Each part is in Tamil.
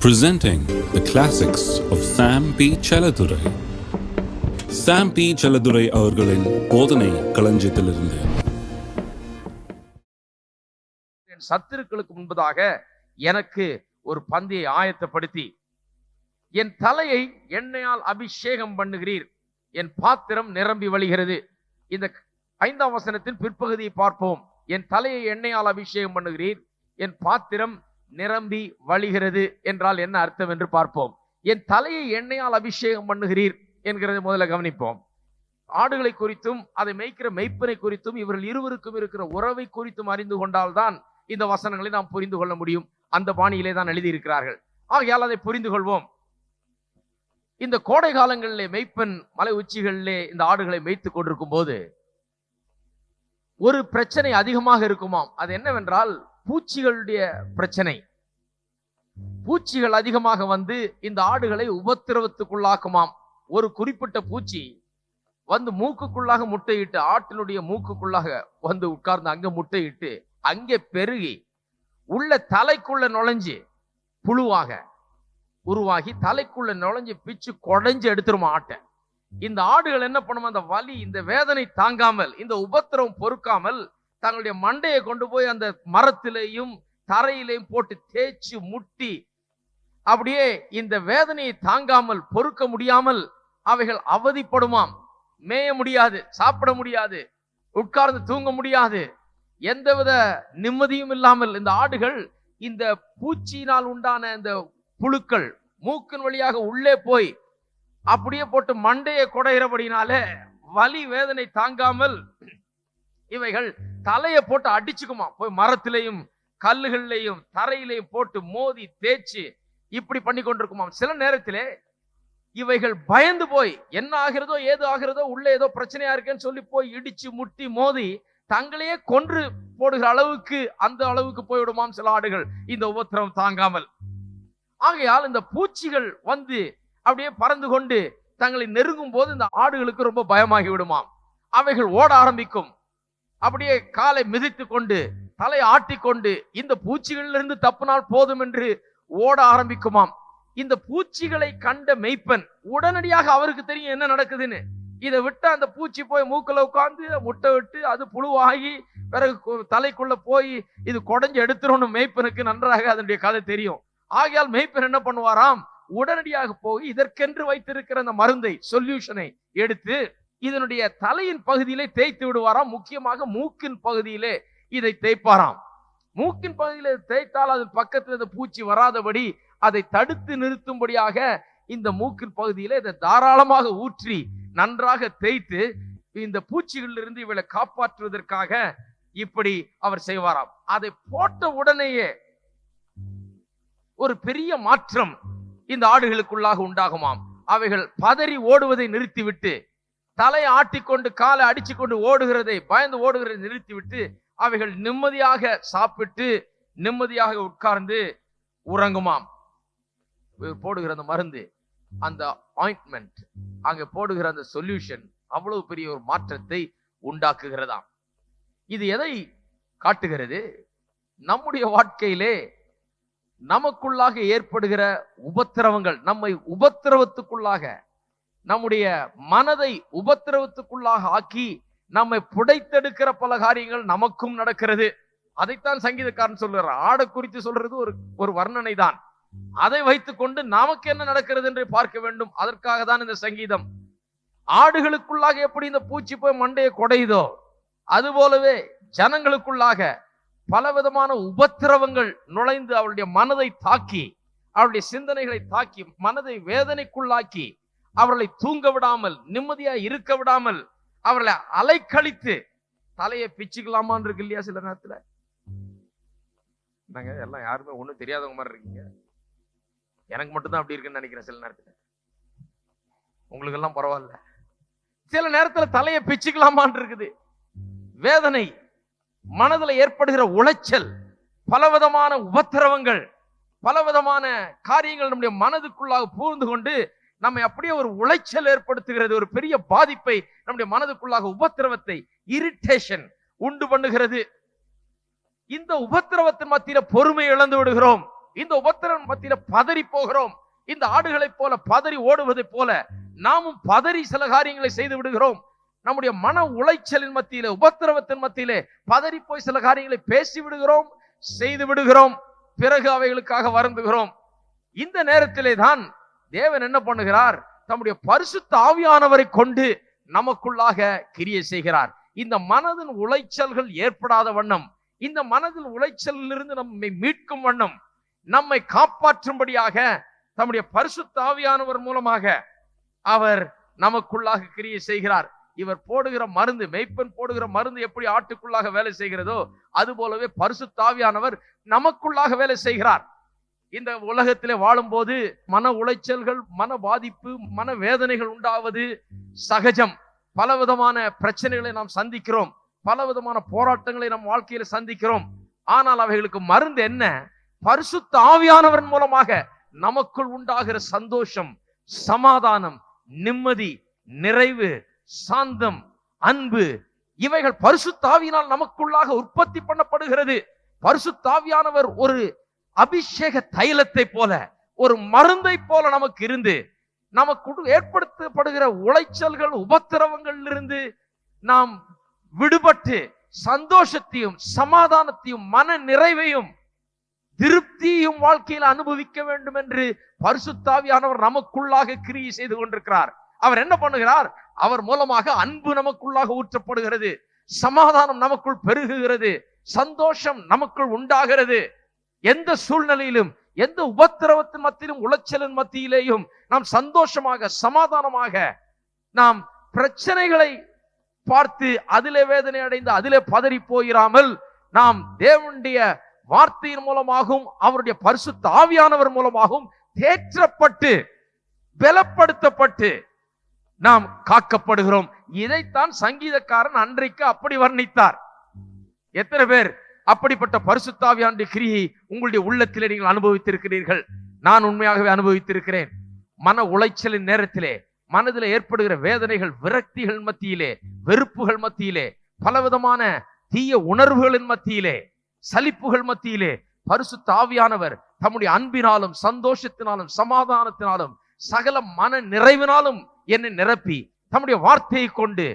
Presenting the classics of Sam P. Chaladurai. Sam P. Chaladurai அவர்களின் போதனை களஞ்சியத்திலிருந்து. என் சத்துருக்களுக்கு முன்பதாக எனக்கு ஒரு பந்தியை ஆயத்தப்படுத்தி என் தலையை எண்ணெயால் அபிஷேகம் பண்ணுகிறீர், என் பாத்திரம் நிரம்பி வழிகிறது. இந்த 5ஆம் வசனத்தின் பிற்பகுதியை பார்ப்போம். என் தலையை எண்ணெயால் அபிஷேகம் பண்ணுகிறீர், என் பாத்திரம் நிரம்பி வழிகிறது என்றால் என்ன அர்த்தம் என்று பார்ப்போம். என் தலையை எண்ணெயால் அபிஷேகம் பண்ணுகிறீர் என்கிறதை முதல்ல கவனிப்போம். ஆடுகளை குறித்தும் அதை மேய்க்கிற மெய்ப்பனை குறித்தும் இவர்கள் இருவருக்கும் இருக்கிற உறவை குறித்தும் அறிந்து கொண்டால்தான் இந்த வசனங்களை நாம் புரிந்து கொள்ள முடியும். அந்த பாணியிலே தான் எழுதியிருக்கிறார்கள். ஆகையால் அதை புரிந்து கொள்வோம். இந்த கோடை காலங்களிலே மெய்ப்பன் மலை உச்சிகளிலே இந்த ஆடுகளை மேய்த்து கொண்டிருக்கும் போது ஒரு பிரச்சனை அதிகமாக இருக்குமாம். அது என்னவென்றால் பூச்சிகளுடைய பிரச்சனை. பூச்சிகள் அதிகமாக வந்து இந்த ஆடுகளை உபத்திரவத்துக்குள்ளாக்குமாம். ஒரு குறிப்பிட்ட பூச்சி வந்து மூக்குக்குள்ளாக முட்டையிட்டு, ஆட்டினுடைய மூக்குக்குள்ளாக வந்து உட்கார்ந்து அங்க முட்டையிட்டு அங்கே பெருகி உள்ள தலைக்குள்ள நுழைஞ்சு புழுவாக உருவாகி தலைக்குள்ள நுழைஞ்சு பிச்சு கொடைஞ்சு எடுத்துருமா ஆட்டை. இந்த ஆடுகள் என்ன பண்ணும், அந்த வலி இந்த வேதனை தாங்காமல் இந்த உபத்திரவம் பொறுக்காமல் தங்களுடைய மண்டையை கொண்டு போய் அந்த மரத்திலேயும் தரையிலையும் போட்டு தேய்ச்சி முட்டி அப்படியே இந்த வேதனையை தாங்காமல் பொறுக்க முடியாமல் அவைகள் அவதிப்படுமாம். மேய முடியாது, சாப்பிட முடியாது, உட்கார்ந்து தூங்க முடியாது, எந்தவித நிம்மதியும் இல்லாமல் இந்த ஆடுகள் இந்த பூச்சியினால் உண்டான இந்த புழுக்கள் மூக்கின் வழியாக உள்ளே போய் அப்படியே போட்டு மண்டையை குடைகிறபடினாலே வலி வேதனை தாங்காமல் இவைகள் தலையை போட்டு அடிச்சுக்குமா. போய் மரத்திலையும் கல்லுகள்லையும் தரையிலையும் போட்டு மோதி தேய்ச்சி இப்படி பண்ணி கொண்டிருக்குமாம். சில நேரத்திலே இவைகள் பயந்து போய் என்ன ஆகிறதோ ஏது ஆகிறதோ உள்ளே ஏதோ பிரச்சனையா இருக்குன்னு சொல்லி போய் இடிச்சு முட்டி மோதி தங்களையே கொன்று போடுகிற அளவுக்கு அந்த அளவுக்கு போய்விடுமாம் சில ஆடுகள் இந்த உபத்திரவம் தாங்காமல். ஆகையால் இந்த பூச்சிகள் வந்து அப்படியே பறந்து கொண்டு தங்களை நெருங்கும் போது இந்த ஆடுகளுக்கு ரொம்ப பயமாகி விடுமாம். அவைகள் ஓட ஆரம்பிக்கும். அப்படியே காலை மிதித்து கொண்டு தலை ஆட்டிக்கொண்டு இந்த பூச்சிகளிலிருந்து தப்பினால் போதும் என்று ஓட ஆரம்பிக்குமாம். இந்த பூச்சிகளை கண்ட மெய்ப்பன் உடனடியாக அவருக்கு தெரியும் என்ன நடக்குதுன்னு. இதை விட்டு அந்த பூச்சி போய் மூக்குல உட்கார்ந்து முட்டை விட்டு அது புழுவாகி பிறகு தலைக்குள்ள போய் இது கொடைஞ்சு எடுத்துரும். மெய்ப்பனுக்கு நன்றாக அதனுடைய கதை தெரியும். ஆகையால் மெய்ப்பன் என்ன பண்ணுவாராம், உடனடியாக போய் இதற்கென்று வைத்திருக்கிற அந்த மருந்தை சொல்யூஷனை எடுத்து இதனுடைய தலையின் பகுதியிலே தேய்த்து விடுவாராம். முக்கியமாக மூக்கின் பகுதியிலே இதை தேய்ப்பாராம். மூக்கின் பகுதியிலே தேய்த்தால் அது பக்கத்தில் இந்த பூச்சி வராதபடி அதை தடுத்து நிறுத்தும்படியாக இந்த மூக்கின் பகுதியிலே இதை தாராளமாக ஊற்றி நன்றாக தேய்த்து இந்த பூச்சிகளிலிருந்து இவளை காப்பாற்றுவதற்காக இப்படி அவர் செய்வாராம். அதை போட்ட உடனேயே ஒரு பெரிய மாற்றம் இந்த ஆடுகளுக்குள்ளாக உண்டாகுமாம். அவைகள் பதறி ஓடுவதை நிறுத்திவிட்டு தலையை ஆட்டிக்கொண்டு காலை அடிச்சுக்கொண்டு ஓடுகிறதை பயந்து ஓடுகிறதை நிறுத்திவிட்டு அவைகள் நிம்மதியாக சாப்பிட்டு நிம்மதியாக உட்கார்ந்து உறங்குமாம். போடுகிற அந்த மருந்து, அந்த ஆயின்ட்மெண்ட், அங்க போடுகிற அந்த சொல்யூஷன் அவ்வளவு பெரிய ஒரு மாற்றத்தை உண்டாக்குகிறதாம். இது எதை காட்டுகிறது? நம்முடைய வாழ்க்கையிலே நமக்குள்ளாக ஏற்படுகிற உபத்திரவங்கள், நம்மை உபத்திரவத்துக்குள்ளாக நம்முடைய மனதை உபத்திரவத்துக்குள்ளாக ஆக்கி நம்மை புடைத்தெடுக்கிற பல காரியங்கள் நமக்கும் நடக்கிறது. அதைத்தான் சங்கீதக்காரன் சொல்றார். ஆடை குறித்து சொல்றது ஒரு வர்ணனை தான். அதை வைத்துக் கொண்டு நமக்கு என்ன நடக்கிறது என்று பார்க்க வேண்டும். அதற்காக தான் இந்த சங்கீதம். ஆடுகளுக்குள்ளாக எப்படி இந்த பூச்சி போய் மண்டையை கொடையுதோ அது போலவே ஜனங்களுக்குள்ளாக பலவிதமான உபத்திரவங்கள் நுழைந்து அவருடைய மனதை தாக்கி அவருடைய சிந்தனைகளை தாக்கி மனதை வேதனைக்குள்ளாக்கி அவர்களை தூங்க விடாமல் நிம்மதியா இருக்க விடாமல் அவர்களை அலைக்கழித்து தலையை பிச்சுக்கலாமான் இருக்கு இல்லையா? சில நேரத்துல நாங்க எல்லாம் யாருமே ஒண்ணும் தெரியாதவங்க மாதிரி இருக்கீங்க. எனக்கு மட்டும்தான் அப்படி இருக்குன்னு நினைக்கிறேன். சில நேரத்துல உங்களுக்கு எல்லாம் பரவாயில்ல. சில நேரத்துல தலையை பிச்சுக்கலாமான் இருக்குது. வேதனை, மனதுல ஏற்படுகிற உளைச்சல், பலவிதமான உபத்திரவங்கள், பலவிதமான காரியங்கள் நம்முடைய மனதுக்குள்ளாக பூர்ந்து கொண்டு நம்மை அப்படியே ஒரு உளைச்சல் ஏற்படுத்துகிறது. ஒரு பெரிய பாதிப்பை நம்முடைய மனதுக்குள்ளாக உபத்திரவத்தை, இரிட்டேஷன் உண்டு பண்ணுகிறது. இந்த உபத்திரவத்தின் மத்தியில பொறுமை இழந்து விடுகிறோம். இந்த உபத்திரவம் மத்தியில பதறி போகிறோம். இந்த ஆடுகளைப் போல பதறி ஓடுவதைப் போல நாமும் பதறி சில காரியங்களை செய்து விடுகிறோம். நம்முடைய மன உளைச்சலின் மத்தியிலே, உபத்திரவத்தின் மத்தியிலே பதறி போய் சில காரியங்களை பேசி விடுகிறோம், செய்து விடுகிறோம். பிறகு அவைகளுக்காக வருந்துகிறோம். இந்த நேரத்திலே தான் தேவன் என்ன பண்ணுகிறார்? தம்முடைய பரிசுத்த ஆவியானவரை கொண்டு நமக்குள்ளாக கிரியை செய்கிறார். இந்த மனதின் உளைச்சல்கள் ஏற்படாத வண்ணம், இந்த மனதின் உளைச்சலிலிருந்து நம்மை மீட்கும் வண்ணம், நம்மை காப்பாற்றும்படியாக தம்முடைய பரிசுத்த ஆவியானவர் மூலமாக அவர் நமக்குள்ளாக கிரியை செய்கிறார். இவர் போடுகிற மருந்து, மெய்ப்பன் போடுகிற மருந்து எப்படி ஆட்டுக்குள்ளாக வேலை செய்கிறதோ அது போலவே பரிசுத்த ஆவியானவர் நமக்குள்ளாக வேலை செய்கிறார். இந்த உலகத்திலே வாழும்போது மன உளைச்சல்கள், மன பாதிப்பு, மன வேதனைகள் உண்டாவது சகஜம். பலவிதமான பிரச்சனைகளை நாம் சந்திக்கிறோம், பலவிதமான போராட்டங்களை நம் வாழ்க்கையில சந்திக்கிறோம். ஆனால் அவைகளுக்கு மருந்து என்ன? பரிசுத்த ஆவியானவர் மூலமாக நமக்குள் உண்டாகிற சந்தோஷம், சமாதானம், நிம்மதி, நிறைவு, சாந்தம், அன்பு, இவைகள் பரிசுத்த ஆவியினால் நமக்குள்ளாக உற்பத்தி பண்ணப்படுகிறது. பரிசுத்த ஆவியானவர் ஒரு அபிஷேக தைலத்தை போல, ஒரு மருந்தை போல நமக்கு இருந்து நமக்கு ஏற்படுத்தப்படுகிற உளைச்சல்கள், உபத்திரவங்களிலிருந்து நாம் விடுபட்டு சந்தோஷத்தையும் சமாதானத்தையும் மன நிறைவையும் திருப்தியும் வாழ்க்கையில் அனுபவிக்க வேண்டும் என்று பரிசுத்த ஆவியானவர் நமக்குள்ளாக கிரியை செய்து கொண்டிருக்கிறார். அவர் என்ன பண்ணுகிறார்? அவர் மூலமாக அன்பு நமக்குள்ளாக ஊற்றப்படுகிறது, சமாதானம் நமக்குள் பெருகுகிறது, சந்தோஷம் நமக்குள் உண்டாகிறது. எந்த சூழ்நிலையிலும், எந்த உபத்திரவத்தின் மத்தியிலும், உளைச்சலின் மத்தியிலேயும் நாம் சந்தோஷமாக, சமாதானமாக, நாம் பிரச்சனைகளை பார்த்து அதிலே வேதனை அடைந்து அதிலே பதறி போயிராமல், நாம் தேவனுடைய வார்த்தையின் மூலமாகவும் அவருடைய பரிசுத்த ஆவியானவர் மூலமாகவும் தேற்றப்பட்டு பலப்படுத்தப்பட்டு நாம் காக்கப்படுகிறோம். இதைத்தான் சங்கீதக்காரன் அன்றைக்கு அப்படி வர்ணித்தார். எத்தனை பேர் அப்படிப்பட்ட பரிசுத்த ஆவியானுடைய கிரியை உங்களுடைய உள்ளத்திலே நீங்கள் அனுபவித்திருக்கிறீர்கள்? நான் உண்மையாகவே அனுபவித்திருக்கிறேன். மன உளைச்சலின் நேரத்திலே, மனதில் ஏற்படுகிற வேதனைகள், விரக்திகள் மத்தியிலே, வெறுப்புகள் மத்தியிலே, பலவிதமான தீய உணர்வுகளின் மத்தியிலே, சலிப்புகள் மத்தியிலே பரிசுத்த ஆவியானவர் தம்முடைய அன்பினாலும் சந்தோஷத்தினாலும் சமாதானத்தினாலும் சகல மன நிறைவினாலும் என்னை நிரப்பி தம்முடைய வார்த்தையை கொண்டு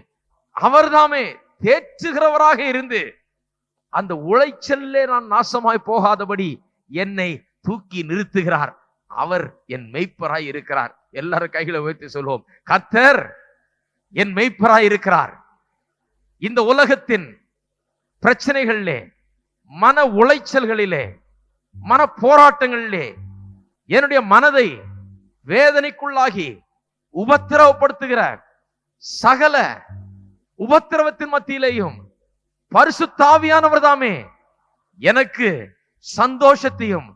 அவர்தாமே தேற்றுகிறவராக இருந்து அந்த உளைச்சல்லே நான் நாசமாய் போகாதபடி என்னை தூக்கி நிறுத்துகிறார். அவர் என் மெய்ப்பராய் இருக்கிறார். எல்லாரும் கைகளை உயர்த்தி சொல்வோம், கர்த்தர் என் மெய்ப்பராய் இருக்கிறார். இந்த உலகத்தின் பிரச்சனைகளிலே, மன உளைச்சல்களிலே, மன போராட்டங்களிலே என்னுடைய மனதை வேதனைக்குள்ளாகி உபத்திரவப்படுத்துகிற சகல உபத்திரவத்தின் மத்தியிலேயும் பரிசுத்த ஆவியானவர் தாமே எனக்கு சந்தோஷத்தையும்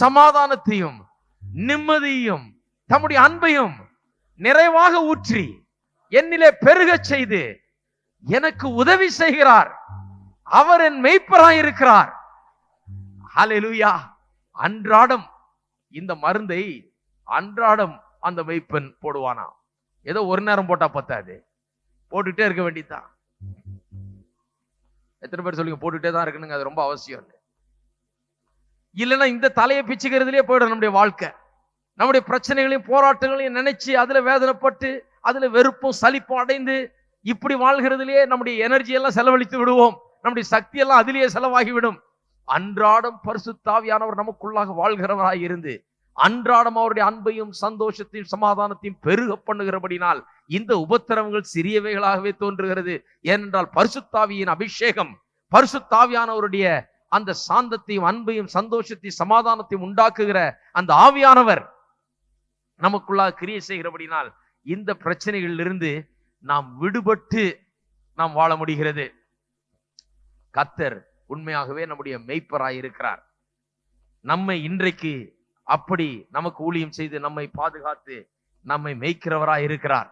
சமாதானத்தையும் நிம்மதியையும் தம்முடைய அன்பையும் நிறைவாக ஊற்றி என்னிலே பெருகச் செய்து எனக்கு உதவி செய்கிறார். அவர் என் மெய்ப்பராய் இருக்கிறார். ஹல்லேலூயா. அன்றாடம் இந்த மருந்தை அன்றாடம் அந்த மெய்ப்பன் போடுவானா? ஏதோ ஒரு நேரம் போட்டா பத்தாது, போட்டுட்டே இருக்க வேண்டியதுதான். எத்தனை பேர் சொல்லுங்க போட்டுட்டே தான் இருக்கணுங்க? அது ரொம்ப அவசியம். இல்லைன்னா இந்த தலையை பிச்சுக்கிறதுலயே போயிடும் நம்முடைய வாழ்க்கை. நம்முடைய பிரச்சனைகளையும் போராட்டங்களையும் நினைச்சு அதுல வேதனைப்பட்டு அதுல வெறுப்பும் சலிப்பும் அடைந்து இப்படி வாழ்கிறதுலயே நம்முடைய எனர்ஜி எல்லாம் செலவழித்து விடுவோம். நம்முடைய சக்தி எல்லாம் அதிலேயே செலவாகிவிடும். அன்றாடம் பரிசுத்த ஆவியானவர் நமக்குள்ளாக வாழ்கிறவராய் இருந்து அன்றாடம் அவருடைய அன்பையும் சந்தோஷத்தையும் சமாதானத்தையும் பெருக பண்ணுகிறபடினால் இந்த உபத்திரவங்கள் சிறியவைகளாகவே தோன்றுகிறது. ஏனென்றால் பரிசுத்த ஆவியின் அபிஷேகம், பரிசுத்த ஆவியானவருடைய அந்த சாந்தத்தையும் அன்பையும் சந்தோஷத்தையும் சமாதானத்தையும் உண்டாக்குகிற அந்த ஆவியானவர் நமக்குள்ளாக கிரியை செய்கிறபடினால் இந்த பிரச்சனைகளிலிருந்து நாம் விடுபட்டு நாம் வாழ முடிகிறது. கர்த்தர் உண்மையாகவே நம்முடைய மெய்ப்பராய் இருக்கிறார். நம்மை இன்றைக்கு அப்படி நமக்கு ஊழியம் செய்து நம்மை பாதுகாத்து நம்மை மேய்க்கிறவராய் இருக்கிறார்.